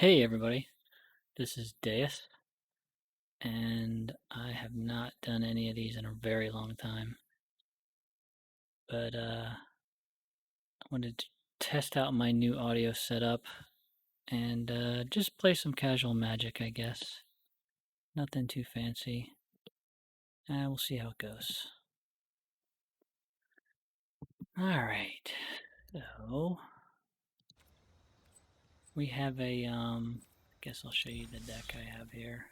Hey everybody, this is Deus, and I have not done any of these in a very long time, but I wanted to test out my new audio setup and just play some casual Magic, I guess. Nothing too fancy. We'll see how it goes. Alright, so we have a, I guess I'll show you the deck I have here.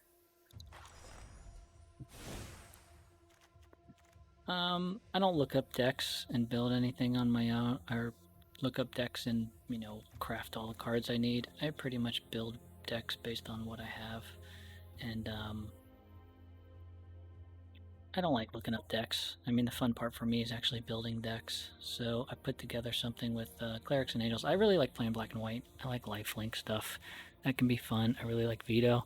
I don't look up decks and build anything on my own, or look up decks and, craft all the cards I need. I pretty much build decks based on what I have, and I don't like looking up decks. I mean, the fun part for me is actually building decks. So I put together something with Clerics and Angels. I really like playing black and white. I like lifelink stuff. That can be fun. I really like Veto.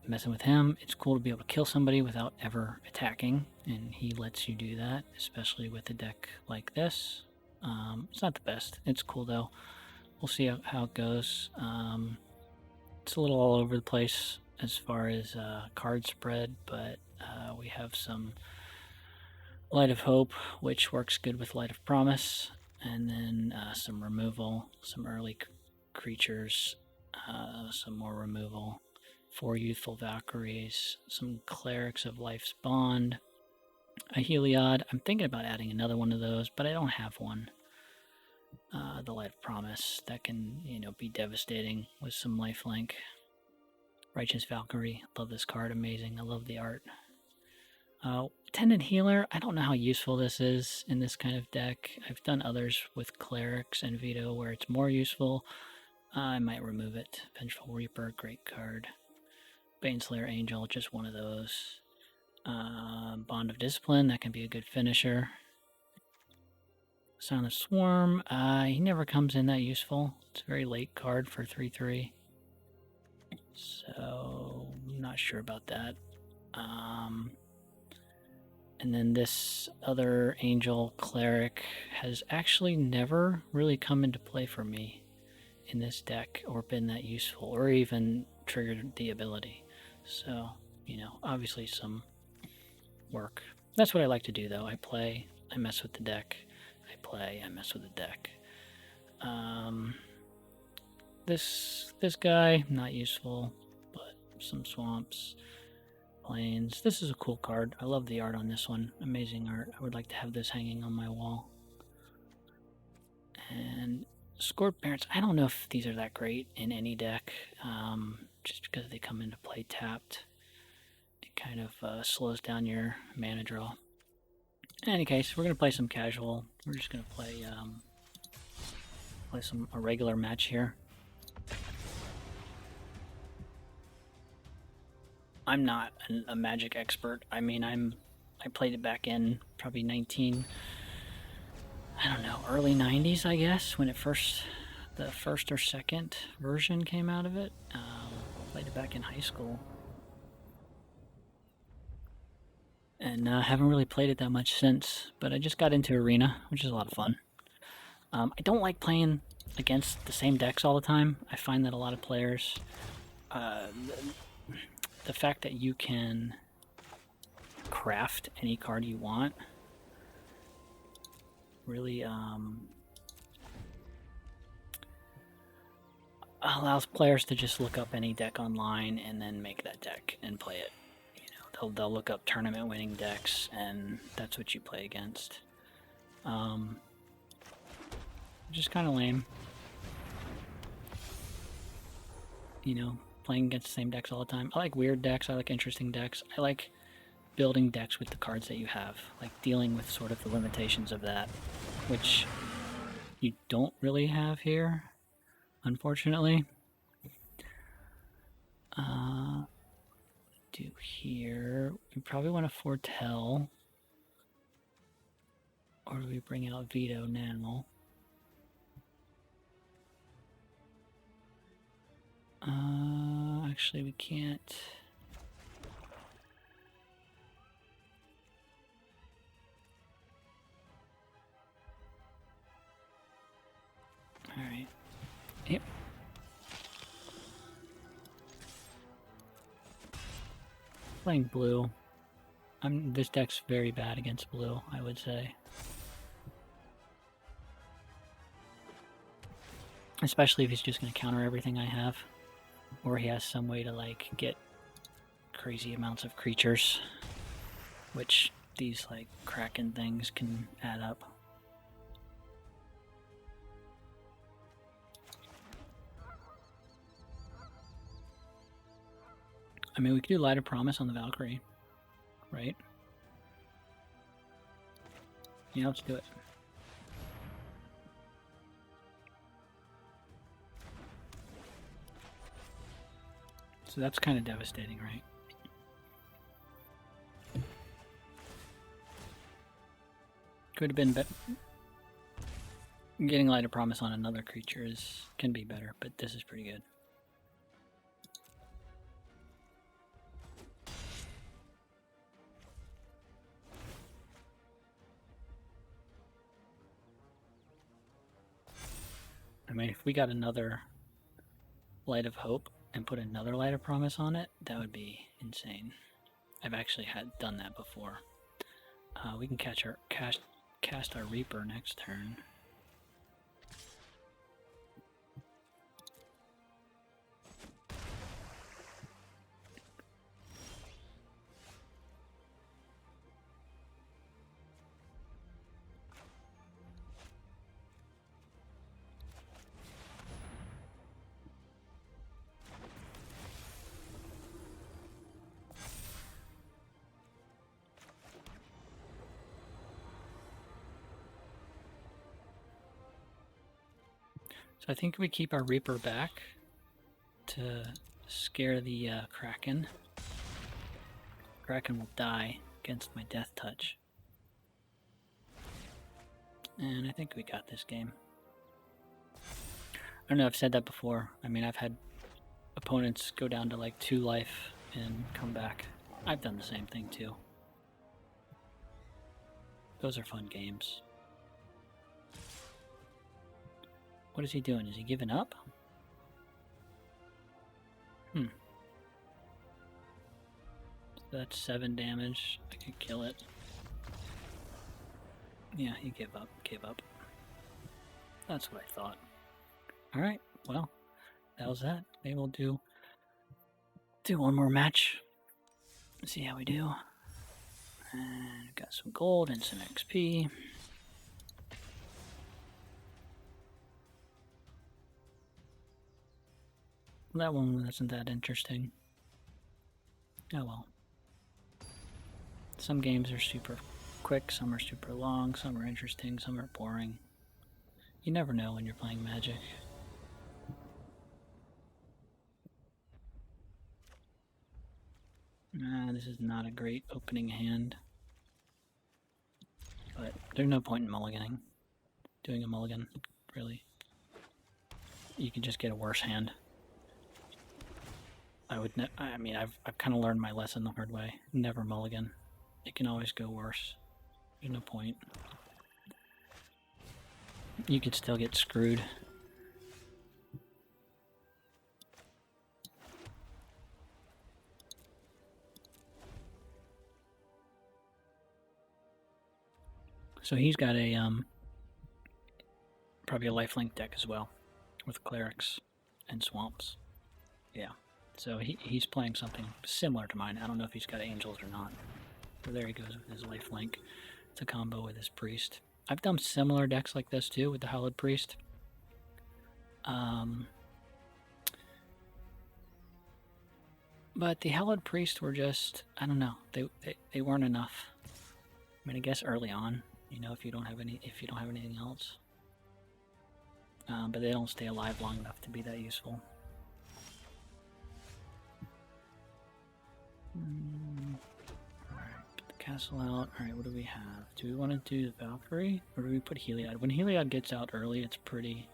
Messing with him, it's cool to be able to kill somebody without ever attacking, and he lets you do that, especially with a deck like this. It's not the best. It's cool though. We'll see how it goes. It's a little all over the place as far as card spread, but we have some Light of Hope, which works good with Light of Promise, and then some removal, some early creatures, some more removal. 4 Youthful Valkyries, some Clerics of Life's Bond, a Heliod. I'm thinking about adding another one of those, but I don't have one. The Light of Promise, that can, be devastating with some lifelink. Righteous Valkyrie, love this card, amazing. I love the art. Attendant Healer, I don't know how useful this is in this kind of deck. I've done others with Clerics and Veto where it's more useful. I might remove it. Vengeful Reaper, great card. Baneslayer Angel, just one of those. Bond of Discipline, that can be a good finisher. Sound of Swarm, he never comes in that useful. It's a very late card for 3/3. So, I'm not sure about that. And then this other Angel Cleric has actually never really come into play for me in this deck or been that useful or even triggered the ability. So, obviously some work. That's what I like to do though. I play, I mess with the deck. I play, I mess with the deck. This guy, not useful, but some swamps, plains. This is a cool card. I love the art on this one. Amazing art. I would like to have this hanging on my wall. And Scored Parents, I don't know if these are that great in any deck, just because they come into play tapped. It kind of slows down your mana draw. In any case, we're going to play some casual. We're just going to play a regular match here. I'm not a Magic expert. I mean, I played it back in probably early 90s, I guess, when the first or second version came out of it. Played it back in high school. And haven't really played it that much since, but I just got into Arena, which is a lot of fun. I don't like playing against the same decks all the time. I find that a lot of players, the fact that you can craft any card you want really allows players to just look up any deck online and then make that deck and play it. They'll look up tournament winning decks and that's what you play against. Just kind of lame. Playing against the same decks all the time. I like weird decks. I like interesting decks. I like building decks with the cards that you have. Like dealing with sort of the limitations of that, which you don't really have here, unfortunately. Do here. We probably want to foretell. Or do we bring out Veto now? Actually, we can't. Alright. Yep. Playing blue. This deck's very bad against blue, I would say. Especially if he's just going to counter everything I have. Or he has some way to, like, get crazy amounts of creatures. Which these, like, Kraken things can add up. I mean, we could do Light of Promise on the Valkyrie, right? Yeah, let's do it. So that's kind of devastating, right? Could have been better. Getting Light of Promise on another creature can be better, but this is pretty good. I mean, if we got another Light of Hope and put another Light of Promise on it, that would be insane. I've actually done that before. We can cast our Reaper next turn. So I think we keep our Reaper back to scare the Kraken. Kraken will die against my Death Touch. And I think we got this game. I don't know, I've said that before. I mean, I've had opponents go down to like 2 life and come back. I've done the same thing too. Those are fun games. What is he doing? Is he giving up? So that's 7 damage. I could kill it. Yeah, he gave up. That's what I thought. Alright, well, that was that. Maybe we'll do one more match. See how we do. And got some gold and some XP. That one wasn't that interesting. Oh well. Some games are super quick, some are super long, some are interesting, some are boring. You never know when you're playing Magic. This is not a great opening hand. But there's no point in mulliganing. Doing a mulligan, really. You can just get a worse hand. I mean, I've kind of learned my lesson the hard way. Never mulligan. It can always go worse. There's no point. You could still get screwed. So he's got a probably a lifelink deck as well, with Clerics and Swamps. Yeah. So he's playing something similar to mine. I don't know if he's got Angels or not. But there he goes with his lifelink. It's a combo with his Priest. I've done similar decks like this too with the Hallowed Priest. But the Hallowed Priest were just, I don't know, they weren't enough. I mean, I guess early on, you know, if you don't have anything else. But they don't stay alive long enough to be that useful. Alright, put the castle out. Alright, what do we have? Do we want to do the Valkyrie? Or do we put Heliod? When Heliod gets out early, it's pretty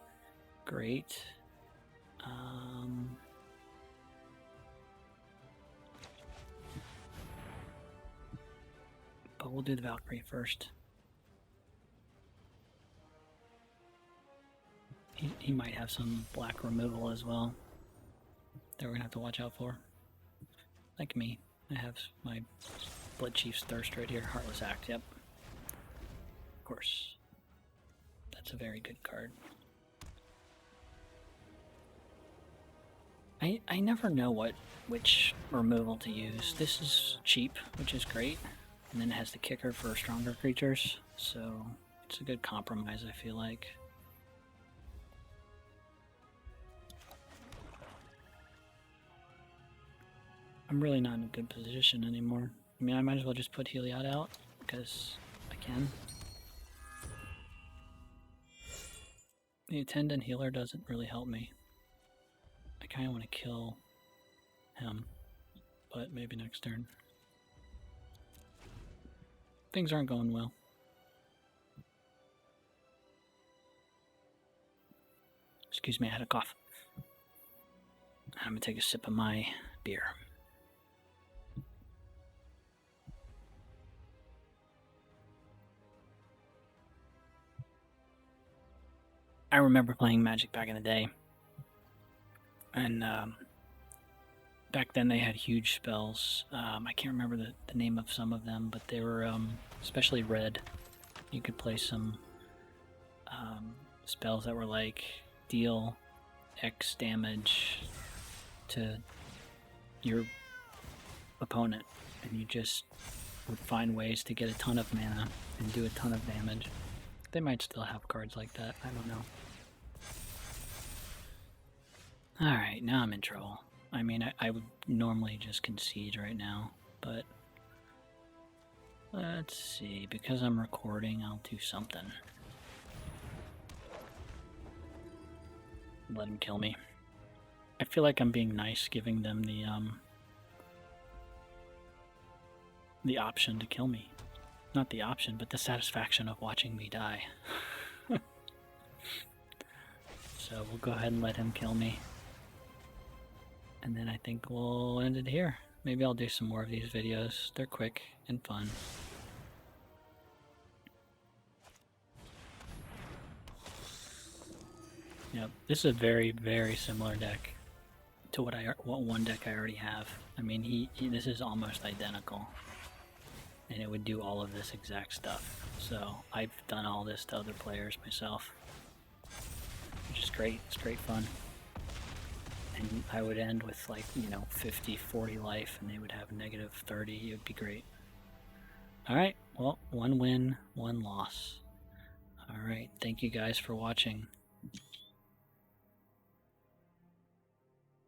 great. But we'll do the Valkyrie first. He might have some black removal as well that we're gonna have to watch out for. Like me. I have my Blood Chief's Thirst right here. Heartless Act, yep. Of course. That's a very good card. I never know which removal to use. This is cheap, which is great. And then it has the kicker for stronger creatures, so it's a good compromise, I feel like. I'm really not in a good position anymore. I mean, I might as well just put Heliod out, because I can. The Attendant Healer doesn't really help me. I kind of want to kill him, but maybe next turn. Things aren't going well. Excuse me, I had a cough. I'm gonna take a sip of my beer. I remember playing Magic back in the day, and back then they had huge spells. I can't remember the name of some of them, but they were especially red. You could play some spells that were like deal X damage to your opponent, and you just would find ways to get a ton of mana and do a ton of damage. They might still have cards like that, I don't know. Alright, now I'm in trouble. I mean, I would normally just concede right now, but let's see, because I'm recording, I'll do something. Let him kill me. I feel like I'm being nice, giving them the option to kill me. Not the option, but the satisfaction of watching me die. So we'll go ahead and let him kill me. And then I think we'll end it here. Maybe I'll do some more of these videos. They're quick and fun. Yep, this is a very, very similar deck to what one deck I already have. I mean, this is almost identical, and it would do all of this exact stuff. So I've done all this to other players myself, which is great. It's great fun. And I would end with, like, you know, 50, 40 life, and they would have negative 30. It would be great. Alright, well, 1 win, 1 loss. Alright, thank you guys for watching.